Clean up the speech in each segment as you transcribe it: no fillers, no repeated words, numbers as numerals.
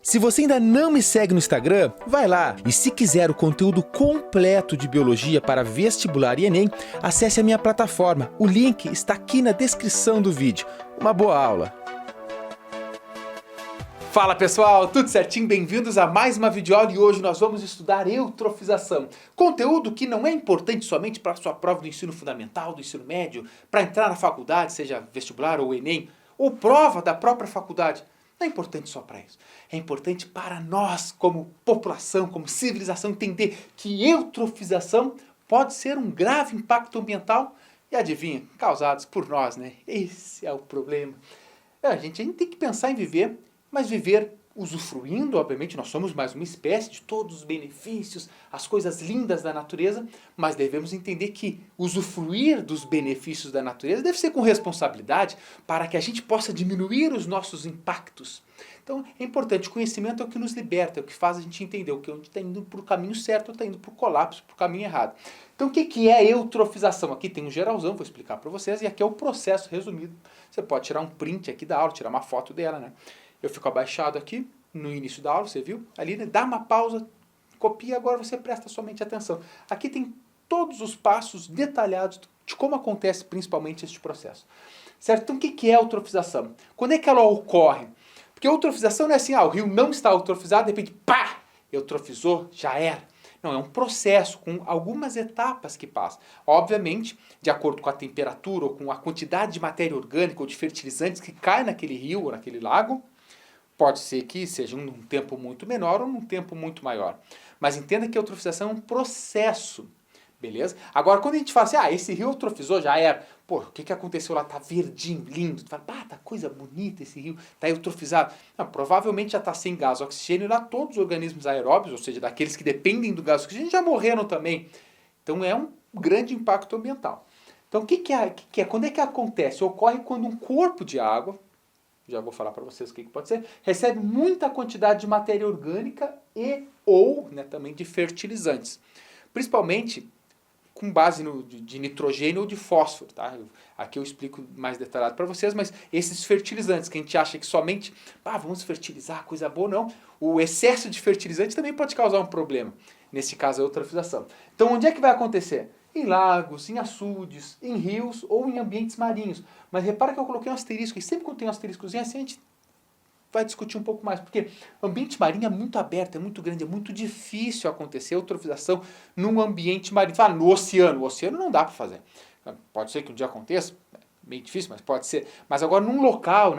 Se você ainda não me segue no Instagram, vai lá. E se quiser o conteúdo completo de biologia para vestibular e Enem, acesse a minha plataforma. O link está aqui na descrição do vídeo. Uma boa aula! Fala pessoal, tudo certinho? Bem-vindos a mais uma videoaula e hoje nós vamos estudar eutrofização. Conteúdo que não é importante somente para a sua prova do ensino fundamental, do ensino médio, para entrar na faculdade, seja vestibular ou Enem, ou prova da própria faculdade. Não é importante só para isso. É importante para nós, como população, como civilização, entender que eutrofização pode ser um grave impacto ambiental e, adivinha, causados por nós, né? Esse é o problema. A gente tem que pensar em viver, mas viver usufruindo, obviamente, nós somos mais uma espécie de todos os benefícios, as coisas lindas da natureza, mas devemos entender que usufruir dos benefícios da natureza deve ser com responsabilidade para que a gente possa diminuir os nossos impactos. Então é importante, o conhecimento é o que nos liberta, é o que faz a gente entender o que a gente está indo para o caminho certo ou está indo para o colapso, para o caminho errado. Então o que é eutrofização? Aqui tem um geralzão, vou explicar para vocês, e aqui é o processo resumido. Você pode tirar um print aqui da aula, tirar uma foto dela, né? Eu fico abaixado aqui, no início da aula, você viu? Ali, né, dá uma pausa, copia, agora você presta somente atenção. Aqui tem todos os passos detalhados de como acontece principalmente este processo. Certo? Então o que é a eutrofização? Quando é que ela ocorre? Porque a eutrofização não é assim, o rio não está eutrofizado, de repente, pá, eutrofizou, já era. Não, é um processo com algumas etapas que passa. Obviamente, de acordo com a temperatura ou com a quantidade de matéria orgânica ou de fertilizantes que cai naquele rio ou naquele lago, pode ser que seja num tempo muito menor ou num tempo muito maior. Mas entenda que a eutrofização é um processo, beleza? Agora, quando a gente fala assim, esse rio eutrofizou, já era. Pô, o que aconteceu lá? Tá verdinho, lindo. Tu fala, tá coisa bonita esse rio, tá eutrofizado. Não, provavelmente já tá sem gás oxigênio e lá todos os organismos aeróbios, ou seja, daqueles que dependem do gás oxigênio, já morreram também. Então é um grande impacto ambiental. Então o que é? Quando é que acontece? Ocorre quando um corpo de água, já vou falar para vocês o que pode ser, recebe muita quantidade de matéria orgânica e ou também de fertilizantes. Principalmente com base de nitrogênio ou de fósforo. Tá? Aqui eu explico mais detalhado para vocês, mas esses fertilizantes que a gente acha que somente, vamos fertilizar, coisa boa, não. O excesso de fertilizante também pode causar um problema. Nesse caso, a eutrofização. Então, onde é que vai acontecer? Em lagos, em açudes, em rios ou em ambientes marinhos. Mas repara que eu coloquei um asterisco, e sempre quando tem um asteriscozinho assim, a gente vai discutir um pouco mais, porque o ambiente marinho é muito aberto, é muito grande, é muito difícil acontecer a eutrofização num ambiente marinho. No oceano. O oceano não dá para fazer. Pode ser que um dia aconteça, meio difícil, mas pode ser. Mas agora num local,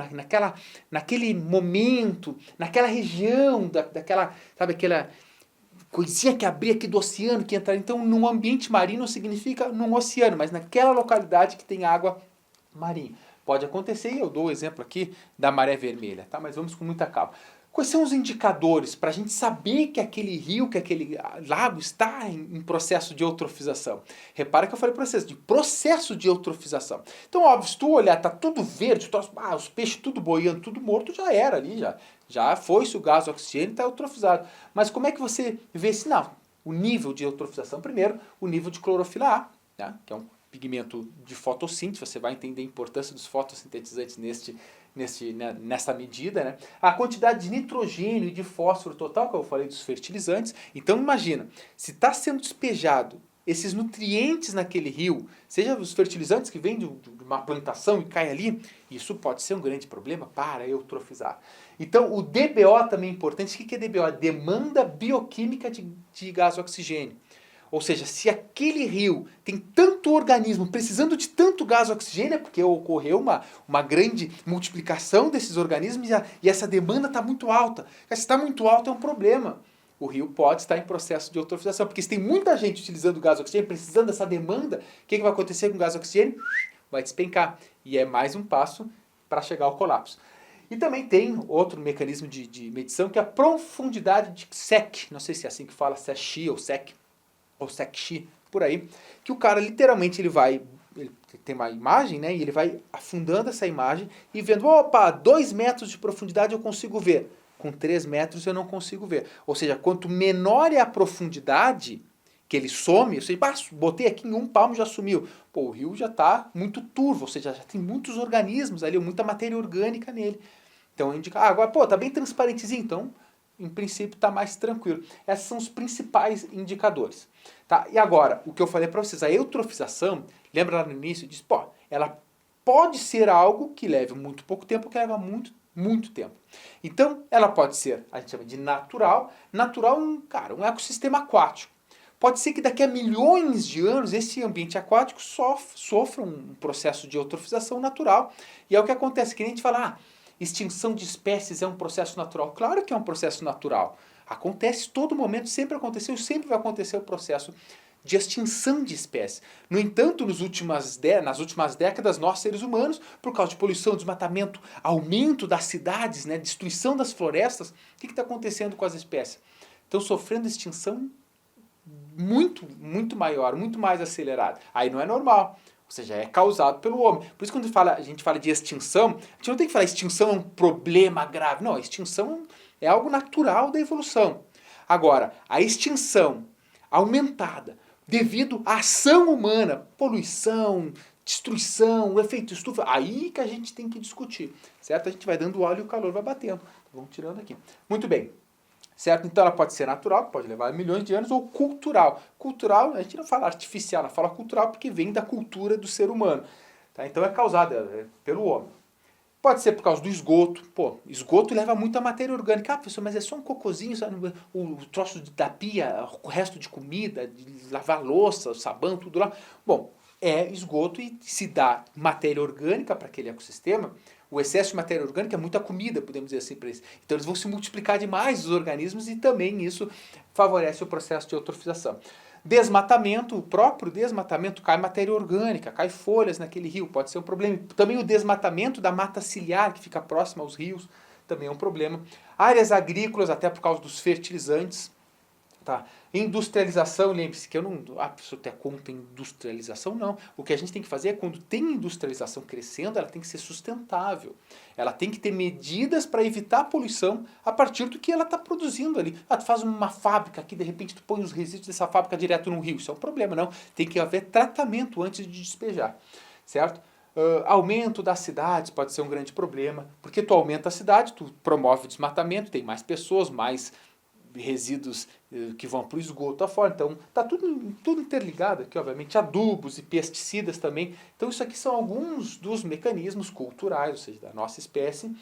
naquele momento, naquela região, daquela, sabe, aquela coisinha que abrir aqui do oceano, que entrar. Então, num ambiente marinho significa num oceano, mas naquela localidade que tem água marinha. Pode acontecer, e eu dou o exemplo aqui da maré vermelha, tá? Mas vamos com muita calma. Quais são os indicadores para a gente saber que aquele rio, que aquele lago está em processo de eutrofização? Repara que eu falei para vocês, de processo de eutrofização. Então, óbvio, se tu olhar, tá tudo verde, os peixes tudo boiando, tudo morto, já era ali, já foi-se o gás oxigênio e está eutrofizado. Mas como é que você vê o nível de eutrofização? Primeiro, o nível de clorofila A, né? Que é um pigmento de fotossíntese, você vai entender a importância dos fotossintetizantes nessa medida, né? A quantidade de nitrogênio e de fósforo total, que eu falei dos fertilizantes. Então imagina, se está sendo despejado esses nutrientes naquele rio, seja os fertilizantes que vêm de uma plantação e caem ali, isso pode ser um grande problema para eutrofizar. Então o DBO também é importante. O que é DBO? Demanda bioquímica de gás oxigênio. Ou seja, se aquele rio tem tanto organismo precisando de tanto gás oxigênio, é porque ocorreu uma grande multiplicação desses organismos e essa demanda está muito alta. Se está muito alta é um problema. O rio pode estar em processo de eutrofização, porque se tem muita gente utilizando gás oxigênio, precisando dessa demanda, o que vai acontecer com o gás oxigênio? Vai despencar. E é mais um passo para chegar ao colapso. E também tem outro mecanismo de medição, que é a profundidade de SEC. Não sei se é assim que fala, SEC ou SEC. Ou SEC-X, por aí, que o cara literalmente ele tem uma imagem, né, e ele vai afundando essa imagem e vendo, 2 metros de profundidade eu consigo ver, com 3 metros eu não consigo ver. Ou seja, quanto menor é a profundidade que ele some, ou seja, botei aqui em 1 palmo já sumiu. O rio já está muito turvo, ou seja, já tem muitos organismos ali, muita matéria orgânica nele. Então indica, agora, tá bem transparentezinho, então em princípio está mais tranquilo. Esses são os principais indicadores. Tá? E agora, o que eu falei para vocês, a eutrofização, lembra lá no início, eu disse, pô, ela pode ser algo que leve muito pouco tempo, que leva muito tempo. Então, ela pode ser, a gente chama de natural. Natural, cara, um ecossistema aquático. Pode ser que daqui a milhões de anos esse ambiente aquático sofra um processo de eutrofização natural. E é o que acontece, que a gente fala, extinção de espécies é um processo natural. Claro que é um processo natural. Acontece todo momento, sempre aconteceu, sempre vai acontecer o processo de extinção de espécies. No entanto, nas últimas décadas, nós seres humanos, por causa de poluição, desmatamento, aumento das cidades, né, destruição das florestas, o que está acontecendo com as espécies? Estão sofrendo extinção muito maior, muito mais acelerada. Aí não é normal. Ou seja, é causado pelo homem. Por isso quando a gente fala de extinção, a gente não tem que falar extinção é um problema grave. Não, a extinção é algo natural da evolução. Agora, a extinção aumentada devido à ação humana, poluição, destruição, o efeito estufa, aí que a gente tem que discutir. Certo? A gente vai dando óleo e o calor vai batendo. Vamos tirando aqui. Muito bem. Certo? Então ela pode ser natural, pode levar milhões de anos, ou cultural. Cultural, a gente não fala artificial, ela fala cultural porque vem da cultura do ser humano. Tá? Então é causada pelo homem. Pode ser por causa do esgoto. Pô, esgoto leva muita matéria orgânica. Ah, professor, mas é só um cocôzinho, o troço da pia, o resto de comida, de lavar louça, o sabão, tudo lá. Bom, é esgoto e se dá matéria orgânica para aquele ecossistema. O excesso de matéria orgânica é muita comida, podemos dizer assim para eles. Então eles vão se multiplicar demais, os organismos, e também isso favorece o processo de eutrofização. Desmatamento, o próprio desmatamento, cai matéria orgânica, cai folhas naquele rio, pode ser um problema. Também o desmatamento da mata ciliar, que fica próxima aos rios, também é um problema. Áreas agrícolas, até por causa dos fertilizantes. Tá. Industrialização, lembre-se que eu não... A pessoa tem conta em industrialização, não. O que a gente tem que fazer é, quando tem industrialização crescendo, ela tem que ser sustentável. Ela tem que ter medidas para evitar a poluição a partir do que ela está produzindo ali. Ah, tu faz uma fábrica aqui, de repente tu põe os resíduos dessa fábrica direto no rio. Isso é um problema, não. Tem que haver tratamento antes de despejar, certo? Aumento das cidades pode ser um grande problema, porque tu aumenta a cidade, tu promove o desmatamento, tem mais pessoas, mais resíduos que vão para o esgoto afora. Então, está tudo interligado aqui, obviamente, adubos e pesticidas também. Então, isso aqui são alguns dos mecanismos culturais, ou seja, da nossa espécie,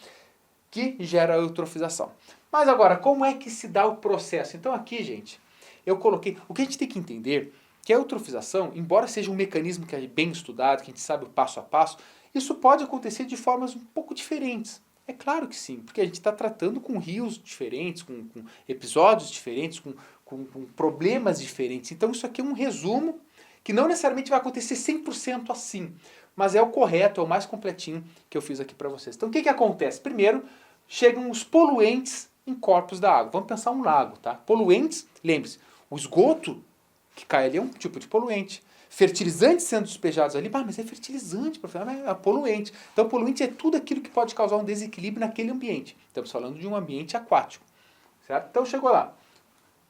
que gera a eutrofização. Mas agora, como é que se dá o processo? Então, aqui, gente, eu coloquei... O que a gente tem que entender que a eutrofização, embora seja um mecanismo que é bem estudado, que a gente sabe o passo a passo, isso pode acontecer de formas um pouco diferentes. É claro que sim, porque a gente está tratando com rios diferentes, com episódios diferentes, com problemas diferentes. Então isso aqui é um resumo que não necessariamente vai acontecer 100% assim, mas é o correto, é o mais completinho que eu fiz aqui para vocês. Então o que acontece? Primeiro, chegam os poluentes em corpos da água. Vamos pensar um lago, tá? Poluentes, lembre-se, o esgoto que cai ali é um tipo de poluente. Fertilizantes sendo despejados ali, mas é fertilizante, é poluente. Então, poluente é tudo aquilo que pode causar um desequilíbrio naquele ambiente. Estamos falando de um ambiente aquático, certo? Então, chegou lá.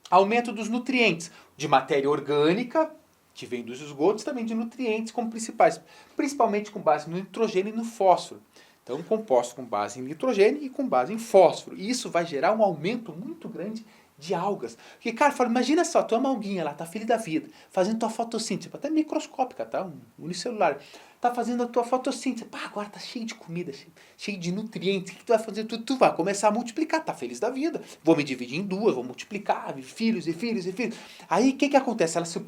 Aumento dos nutrientes, de matéria orgânica, que vem dos esgotos, também de nutrientes como principais, principalmente com base no nitrogênio e no fósforo. Então, composto com base em nitrogênio e com base em fósforo. E isso vai gerar um aumento muito grande de algas. Porque, cara, fala, imagina só, tu é uma alguinha lá, tá feliz da vida, fazendo tua fotossíntese, até microscópica, tá? Unicelular. Tá fazendo a tua fotossíntese. Pá, agora tá cheio de comida, cheio de nutrientes. O que tu vai fazer? Tu vai começar a multiplicar, tá feliz da vida. Vou me dividir em duas, vou multiplicar, filhos e filhos e filhos. Aí, o que acontece? Elas se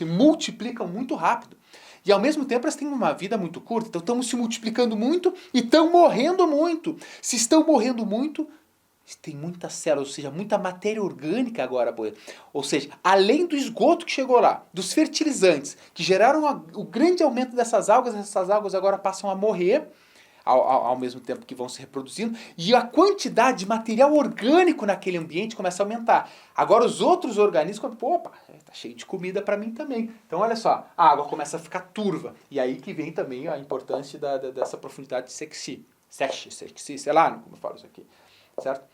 multiplicam muito rápido. E ao mesmo tempo elas têm uma vida muito curta. Então estão se multiplicando muito e estão morrendo muito. Se estão morrendo muito, tem muita célula, ou seja, muita matéria orgânica agora. Ou seja, além do esgoto que chegou lá, dos fertilizantes, que geraram o grande aumento dessas algas, essas algas agora passam a morrer, ao mesmo tempo que vão se reproduzindo, e a quantidade de material orgânico naquele ambiente começa a aumentar. Agora os outros organismos, opa, tá cheio de comida para mim também. Então olha só, a água começa a ficar turva, e aí que vem também a importância dessa profundidade de sexy, sei lá como eu falo isso aqui, certo?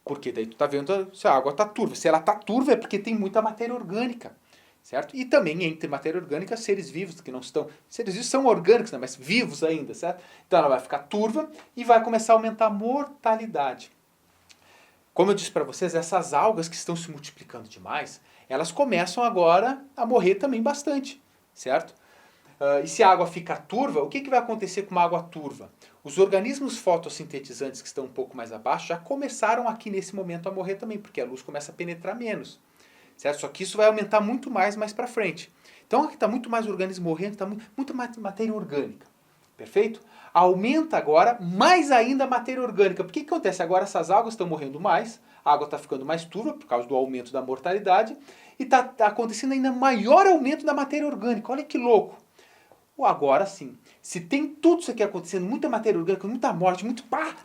Porque daí tu tá vendo se a água tá turva. Se ela tá turva é porque tem muita matéria orgânica, certo? E também entre matéria orgânica, seres vivos que não estão... Seres vivos são orgânicos, né? Mas vivos ainda, certo? Então ela vai ficar turva e vai começar a aumentar a mortalidade. Como eu disse para vocês, essas algas que estão se multiplicando demais, elas começam agora a morrer também bastante, certo? E se a água fica turva, o que vai acontecer com uma água turva? Os organismos fotossintetizantes que estão um pouco mais abaixo já começaram aqui nesse momento a morrer também, porque a luz começa a penetrar menos, certo? Só que isso vai aumentar muito mais para frente. Então aqui está muito mais organismo morrendo, está muito mais matéria orgânica, perfeito? Aumenta agora mais ainda a matéria orgânica. Porque o que acontece? Agora essas algas estão morrendo mais, a água está ficando mais turva por causa do aumento da mortalidade e está acontecendo ainda maior aumento da matéria orgânica. Olha que louco! Agora sim, se tem tudo isso aqui acontecendo, muita matéria orgânica, muita morte,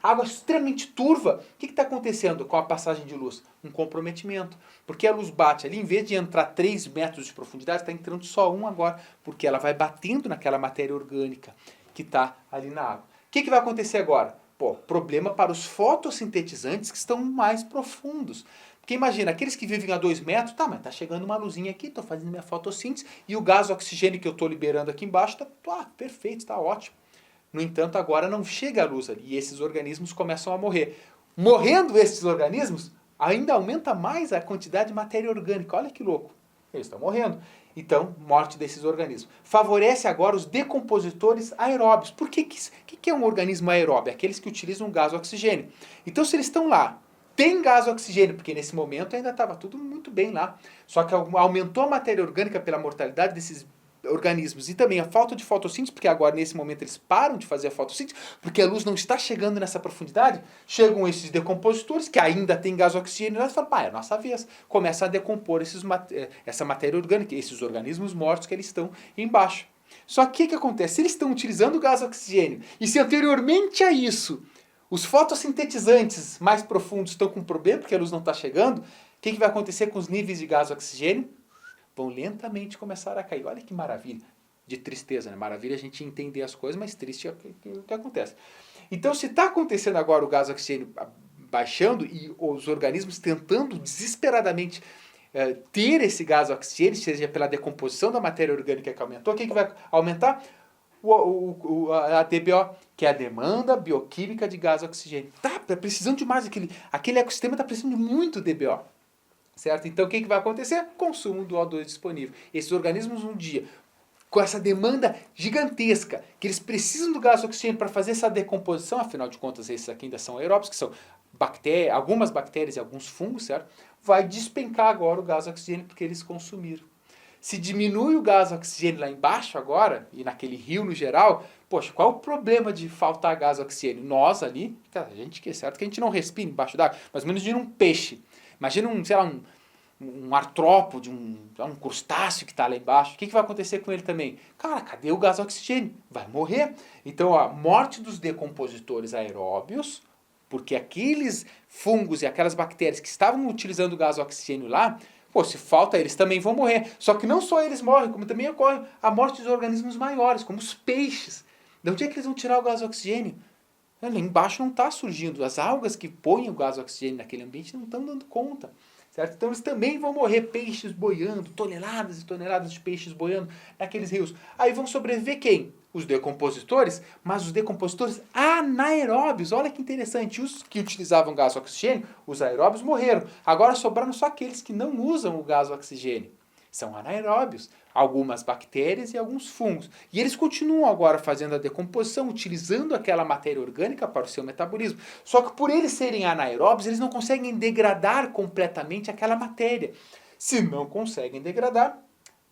água extremamente turva, o que está acontecendo com a passagem de luz? Um comprometimento. Porque a luz bate ali, em vez de entrar 3 metros de profundidade, está entrando só 1 agora, porque ela vai batendo naquela matéria orgânica que está ali na água. O que vai acontecer agora? Problema para os fotossintetizantes que estão mais profundos. Porque imagina, aqueles que vivem a 2 metros, mas está chegando uma luzinha aqui, estou fazendo minha fotossíntese, e o gás oxigênio que eu estou liberando aqui embaixo está perfeito, está ótimo. No entanto, agora não chega a luz ali, e esses organismos começam a morrer. Morrendo esses organismos, ainda aumenta mais a quantidade de matéria orgânica. Olha que louco. Eles estão morrendo. Então, morte desses organismos. Favorece agora os decompositores aeróbios. Por que é um organismo aeróbio? Aqueles que utilizam o gás oxigênio. Então, se eles estão lá, tem gás oxigênio, porque nesse momento ainda estava tudo muito bem lá. Só que aumentou a matéria orgânica pela mortalidade desses organismos e também a falta de fotossíntese, porque agora nesse momento eles param de fazer a fotossíntese, porque a luz não está chegando nessa profundidade. Chegam esses decompositores, que ainda tem gás oxigênio, e falam, é a nossa vez. Começa a decompor essa matéria orgânica, esses organismos mortos que eles estão embaixo. Só que o que acontece? Se eles estão utilizando o gás oxigênio, e se anteriormente a isso os fotossintetizantes mais profundos estão com problema, porque a luz não está chegando, o que vai acontecer com os níveis de gás oxigênio? Vão lentamente começar a cair. Olha que maravilha. De tristeza, né? Maravilha a gente entender as coisas, mas triste é o que acontece. Então, se está acontecendo agora o gás oxigênio baixando e os organismos tentando desesperadamente ter esse gás oxigênio, seja pela decomposição da matéria orgânica que aumentou, o que vai aumentar? A DBO, que é a demanda bioquímica de gás oxigênio. Tá precisando de mais, aquele ecossistema está precisando de muito DBO. Certo? Então o que vai acontecer? Consumo do O2 disponível. Esses organismos um dia, com essa demanda gigantesca, que eles precisam do gás oxigênio para fazer essa decomposição, afinal de contas esses aqui ainda são aeróbicos, que são algumas bactérias e alguns fungos, certo? Vai despencar agora o gás oxigênio porque eles consumiram. Se diminui o gás oxigênio lá embaixo agora, e naquele rio no geral, qual é o problema de faltar gás oxigênio? Nós ali, a gente que é certo que a gente não respira embaixo d'água, mas menos de um peixe. Imagina um artrópode, um crustáceo que está lá embaixo. O que vai acontecer com ele também? Cara, cadê o gás oxigênio? Vai morrer. Então, a morte dos decompositores aeróbios, porque aqueles fungos e aquelas bactérias que estavam utilizando o gás oxigênio lá, se falta eles também vão morrer. Só que não só eles morrem, como também ocorre a morte dos organismos maiores, como os peixes. De onde é que eles vão tirar o gás oxigênio? Lá embaixo não está surgindo. As algas que põem o gás oxigênio naquele ambiente não estão dando conta. Certo? Então eles também vão morrer, peixes boiando, toneladas e toneladas de peixes boiando naqueles rios. Aí vão sobreviver quem? Os decompositores, mas os decompositores anaeróbios. Olha que interessante, os que utilizavam gás oxigênio, os aeróbios morreram. Agora sobraram só aqueles que não usam o gás oxigênio. São anaeróbios, algumas bactérias e alguns fungos. E eles continuam agora fazendo a decomposição, utilizando aquela matéria orgânica para o seu metabolismo. Só que por eles serem anaeróbios, eles não conseguem degradar completamente aquela matéria. Se não conseguem degradar,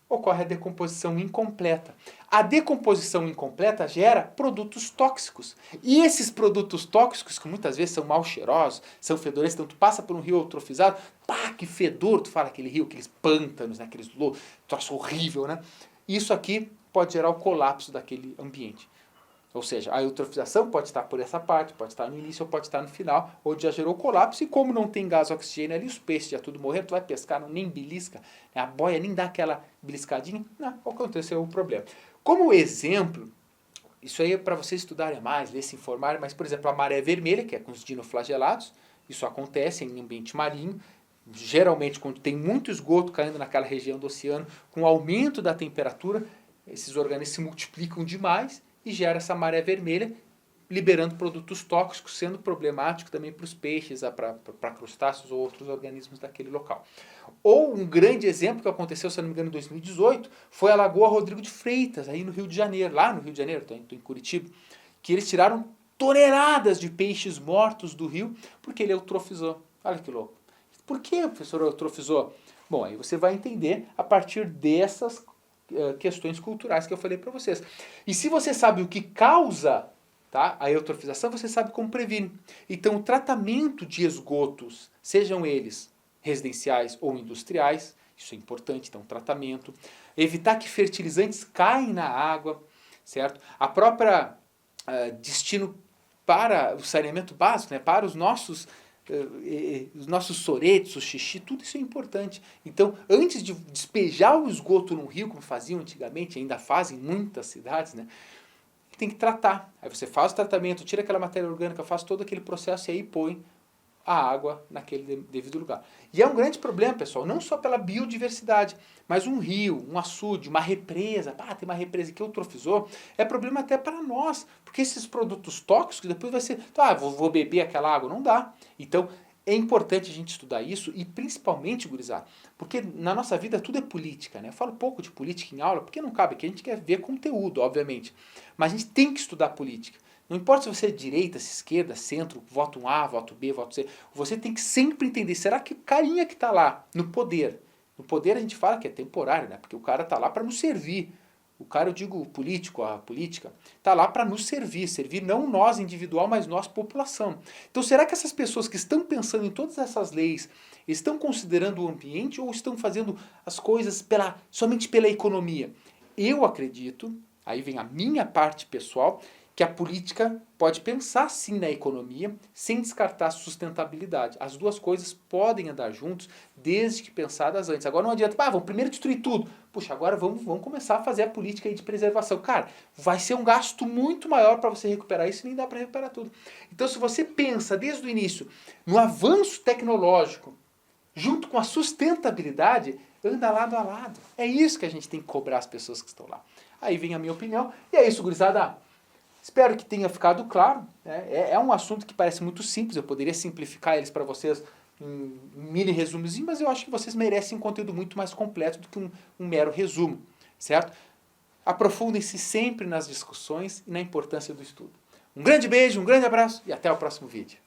ocorre a decomposição incompleta. A decomposição incompleta gera produtos tóxicos. E esses produtos tóxicos, que muitas vezes são mal cheirosos, são fedorentos, então tu passa por um rio eutrofizado, que fedor, tu fala aquele rio, aqueles pântanos, né, aqueles troço horrível, né? Isso aqui pode gerar o colapso daquele ambiente. Ou seja, a eutrofização pode estar por essa parte, pode estar no início ou pode estar no final, onde já gerou colapso, e como não tem gás oxigênio ali, os peixes já tudo morreram, tu vai pescar, não nem belisca, a boia nem dá aquela beliscadinha, não, aconteceu o problema. Como exemplo, isso aí é para vocês estudarem mais, ler, se informarem, mas por exemplo, a maré vermelha, que é com os dinoflagelados, isso acontece em ambiente marinho, geralmente quando tem muito esgoto caindo naquela região do oceano, com o aumento da temperatura, esses organismos se multiplicam demais, e gera essa maré vermelha, liberando produtos tóxicos, sendo problemático também para os peixes, para crustáceos ou outros organismos daquele local. Ou um grande exemplo que aconteceu, se não me engano, em 2018, foi a Lagoa Rodrigo de Freitas, aí no Rio de Janeiro, lá no Rio de Janeiro, estou em Curitiba, que eles tiraram toneladas de peixes mortos do rio porque ele eutrofizou. Olha que louco. Por que o professor eutrofizou? Bom, aí você vai entender a partir dessas questões culturais que eu falei para vocês. E se você sabe o que causa, tá, a eutrofização, você sabe como previne. Então, o tratamento de esgotos, sejam eles residenciais ou industriais, isso é importante, então tratamento. Evitar que fertilizantes caem na água, certo? A própria destino para o saneamento básico, né, para os nossos soretes, o xixi, tudo isso é importante. Então, antes de despejar o esgoto no rio, como faziam antigamente, ainda fazem em muitas cidades, né, tem que tratar. Aí você faz o tratamento, tira aquela matéria orgânica, faz todo aquele processo e aí põe a água naquele devido lugar. E é um grande problema, pessoal, não só pela biodiversidade, mas um rio, um açude, uma represa, tem uma represa que eutrofizou, é problema até para nós, porque esses produtos tóxicos depois vai ser, vou beber aquela água, não dá. Então, é importante a gente estudar isso e principalmente, gurizada, porque na nossa vida tudo é política, né? Eu falo pouco de política em aula, porque não cabe aqui, a gente quer ver conteúdo, obviamente, mas a gente tem que estudar política. Não importa se você é direita, se esquerda, centro, voto A, voto B, voto C, você tem que sempre entender, será que o carinha que está lá no poder a gente fala que é temporário, né? Porque o cara está lá para nos servir. O cara, eu digo o político, a política, está lá para nos servir não nós individual, mas nós população. Então será que essas pessoas que estão pensando em todas essas leis estão considerando o ambiente ou estão fazendo as coisas somente pela economia? Eu acredito, aí vem a minha parte pessoal, que a política pode pensar sim na economia, sem descartar a sustentabilidade. As duas coisas podem andar juntos, desde que pensadas antes. Agora não adianta, vamos primeiro destruir tudo. Puxa, agora vamos começar a fazer a política aí de preservação. Cara, vai ser um gasto muito maior para você recuperar isso e nem dá para recuperar tudo. Então, se você pensa desde o início no avanço tecnológico, junto com a sustentabilidade, anda lado a lado. É isso que a gente tem que cobrar as pessoas que estão lá. Aí vem a minha opinião. E é isso, gurizada. Espero que tenha ficado claro. É um assunto que parece muito simples, eu poderia simplificar eles para vocês em um mini resumozinho, mas eu acho que vocês merecem um conteúdo muito mais completo do que um mero resumo, certo? Aprofundem-se sempre nas discussões e na importância do estudo. Um grande beijo, um grande abraço e até o próximo vídeo.